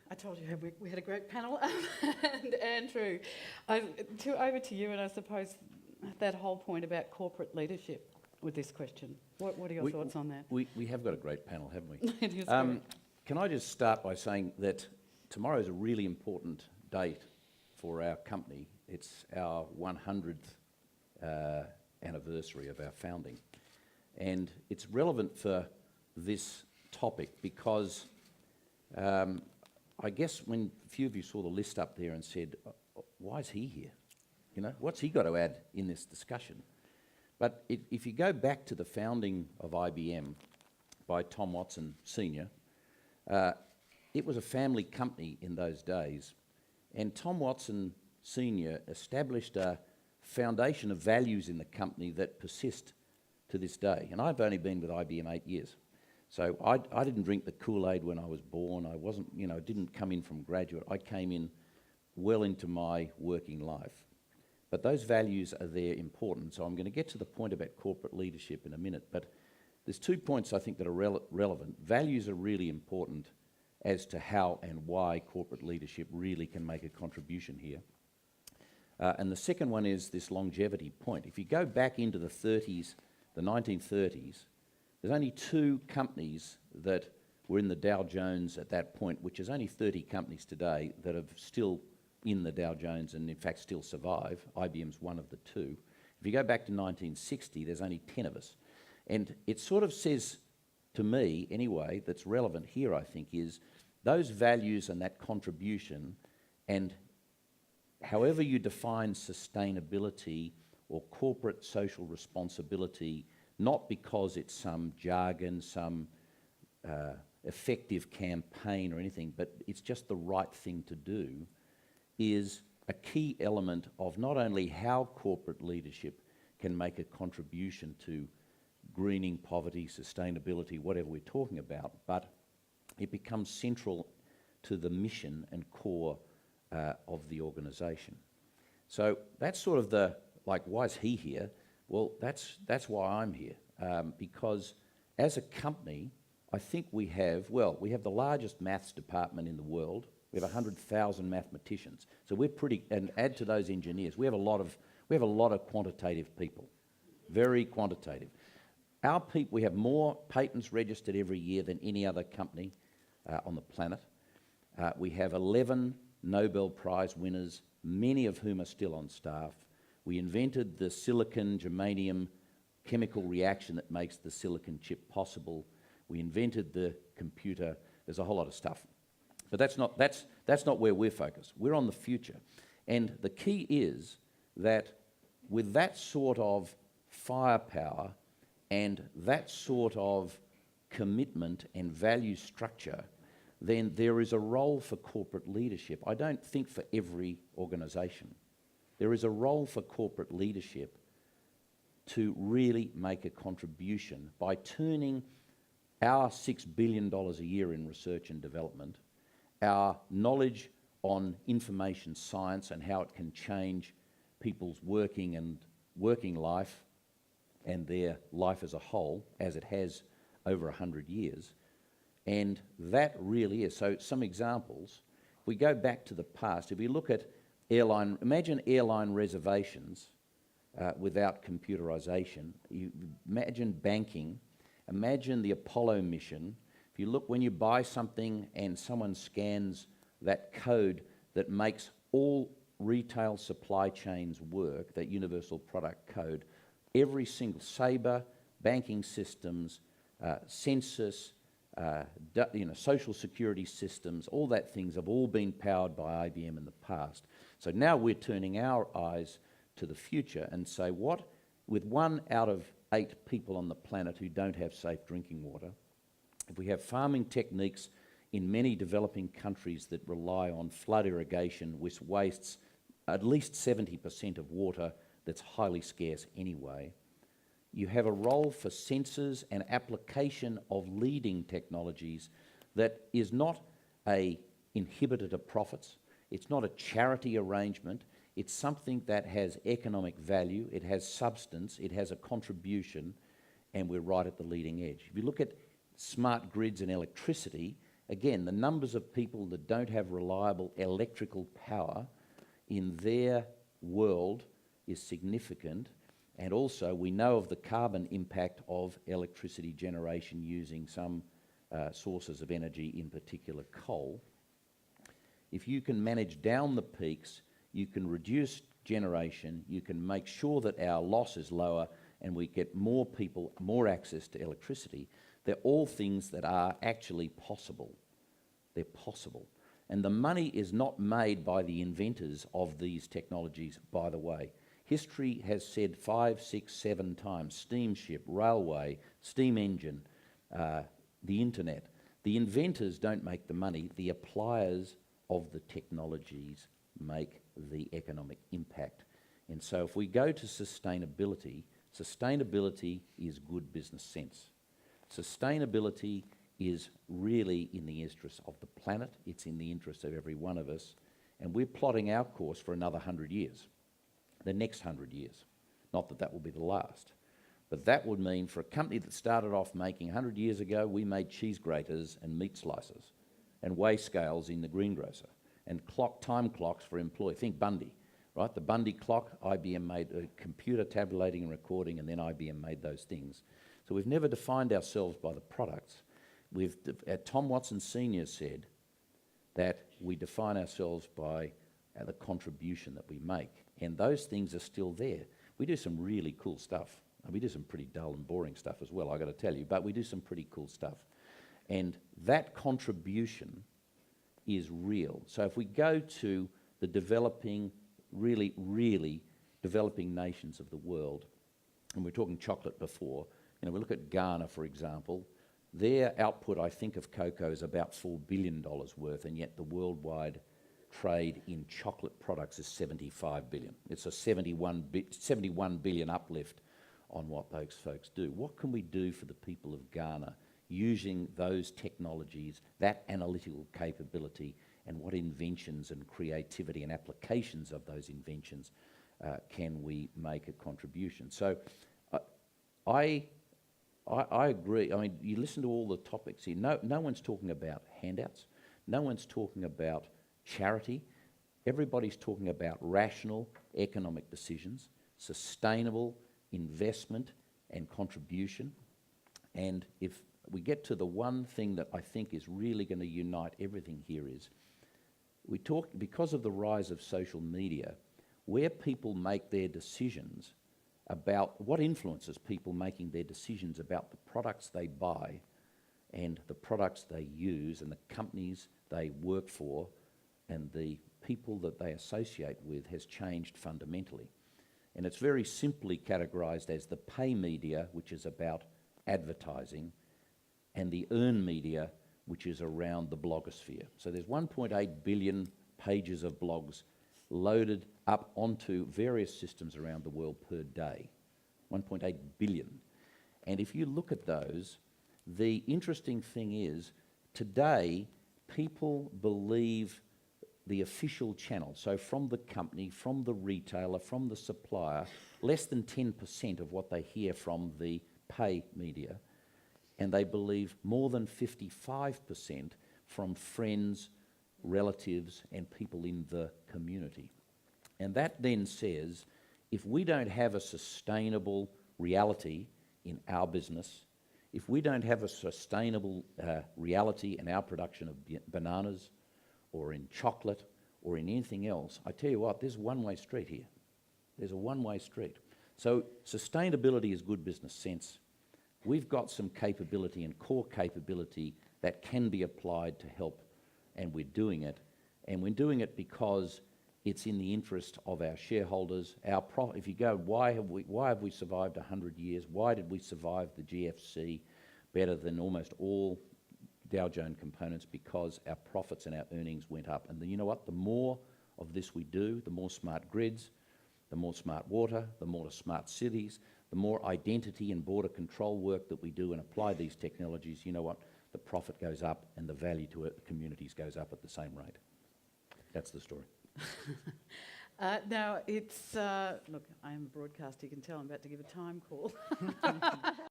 I told you we had a great panel. And Andrew, over to you, and I suppose that whole point about corporate leadership with this question. What are your thoughts on that? We have got a great panel, haven't we? It is great. Can I just start by saying that tomorrow is a really important date for our company. It's our 100th anniversary of our founding. And it's relevant for this topic because I guess when a few of you saw the list up there and said, why is he here? You know, what's he got to add in this discussion? But if you go back to the founding of IBM by Tom Watson Sr., it was a family company in those days. And Tom Watson Sr. established a foundation of values in the company that persist to this day. And I've only been with IBM 8 years. So I didn't drink the Kool-Aid when I was born. I wasn't, didn't come in from graduate. I came in well into my working life. But those values are there important. So I'm going to get to the point about corporate leadership in a minute. But there's 2 points I think that are relevant. Values are really important as to how and why corporate leadership really can make a contribution here. And the second one is this longevity point. If you go back into the 30s, the 1930s, there's only 2 companies that were in the Dow Jones at that point, which is only 30 companies today that are still in the Dow Jones and in fact still survive. IBM's one of the 2. If you go back to 1960, there's only 10 of us. And it sort of says to me, anyway, that's relevant here, I think, is those values and that contribution, and however you define sustainability or corporate social responsibility, not because it's some jargon, some effective campaign or anything, but it's just the right thing to do, is a key element of not only how corporate leadership can make a contribution to greening poverty, sustainability, whatever we're talking about, but it becomes central to the mission and core of the organisation. So that's sort of the, like, why is he here? Well, that's why I'm here, because as a company, I think we have the largest maths department in the world. We have 100,000 mathematicians. So we're pretty, and add to those engineers, we have a lot of quantitative people, very quantitative. Our people, we have more patents registered every year than any other company on the planet. We have 11 Nobel Prize winners, many of whom are still on staff. We invented the silicon germanium chemical reaction that makes the silicon chip possible. We invented the computer. There's a whole lot of stuff. But that's not where we're focused. We're on the future. And the key is that with that sort of firepower and that sort of commitment and value structure, then there is a role for corporate leadership. I don't think for every organisation. There is a role for corporate leadership to really make a contribution by turning our $6 billion a year in research and development, our knowledge on information science and how it can change people's working life and their life as a whole, as it has over 100 years. And that really is. So some examples, if we go back to the past, if we look at imagine airline reservations without computerization. You imagine banking, imagine the Apollo mission. If you look when you buy something and someone scans that code that makes all retail supply chains work, that universal product code, every single Sabre, banking systems, census, social security systems, all that things have all been powered by IBM in the past. So now we're turning our eyes to the future and say, what, with 1 out of 8 people on the planet who don't have safe drinking water, if we have farming techniques in many developing countries that rely on flood irrigation, which wastes at least 70% of water that's highly scarce anyway, you have a role for sensors and application of leading technologies that is not an inhibitor to profits. It's not a charity arrangement. It's something that has economic value, it has substance, it has a contribution, and we're right at the leading edge. If you look at smart grids and electricity again, the numbers of people that don't have reliable electrical power in their world is significant. And also, we know of the carbon impact of electricity generation using some sources of energy, in particular coal. If you can manage down the peaks, you can reduce generation, you can make sure that our loss is lower and we get more people, more access to electricity. They're all things that are actually possible. They're possible. And the money is not made by the inventors of these technologies, by the way. History has said 5, 6, 7 times, steamship, railway, steam engine, the internet. The inventors don't make the money, the appliers of the technologies make the economic impact. And so if we go to sustainability, sustainability is good business sense. Sustainability is really in the interest of the planet, it's in the interest of every one of us, and we're plotting our course for another 100 years, the next 100 years. Not that that will be the last, but that would mean for a company that started off making 100 years ago, we made cheese graters and meat slicers and weigh scales in the greengrocer and time clocks for employees. Think Bundy, right? The Bundy clock, IBM made a computer tabulating and recording, and then IBM made those things. So we've never defined ourselves by the products. Tom Watson Sr. said that we define ourselves by the contribution that we make, and those things are still there. We do some really cool stuff. We do some pretty dull and boring stuff as well, I've got to tell you, but we do some pretty cool stuff. And that contribution is real. So if we go to the developing, really developing nations of the world, and we're talking chocolate before, we look at Ghana, for example. Their output, I think, of cocoa is about $4 billion worth, and yet the worldwide trade in chocolate products is $75 billion. It's a 71 billion uplift on what those folks do. What can we do for the people of Ghana using those technologies, that analytical capability, and what inventions and creativity and applications of those inventions can we make a contribution? So I agree. I mean, you listen to all the topics here. No one's talking about handouts. No one's talking about charity. Everybody's talking about rational economic decisions, sustainable investment and contribution. And if we get to the one thing that I think is really going to unite everything here is, we talk, because of the rise of social media, where people make their decisions about what influences people making their decisions about the products they buy and the products they use and the companies they work for and the people that they associate with has changed fundamentally. And it's very simply categorised as the pay media, which is about advertising, and the earn media, which is around the blogosphere. So there's 1.8 billion pages of blogs loaded up onto various systems around the world per day. 1.8 billion. And if you look at those, the interesting thing is, today, people believe the official channel, so from the company, from the retailer, from the supplier, less than 10% of what they hear from the pay media, and they believe more than 55% from friends, relatives, and people in the community. And that then says, if we don't have a sustainable reality in our business, if we don't have a sustainable reality in our production of bananas, or in chocolate, or in anything else, I tell you what, there's a one-way street here. There's a one-way street. So sustainability is good business sense. We've got some capability and core capability that can be applied to help, and we're doing it. And we're doing it because it's in the interest of our shareholders. If you go, why have we survived 100 years? Why did we survive the GFC better than almost all Dow Jones components? Because our profits and our earnings went up. And you know what? The more of this we do, the more smart grids, the more smart water, the more smart cities, the more identity and border control work that we do and apply these technologies, you know what? The profit goes up and the value to it, communities goes up at the same rate. That's the story. Now, it's... look, I am a broadcaster, you can tell I'm about to give a time call.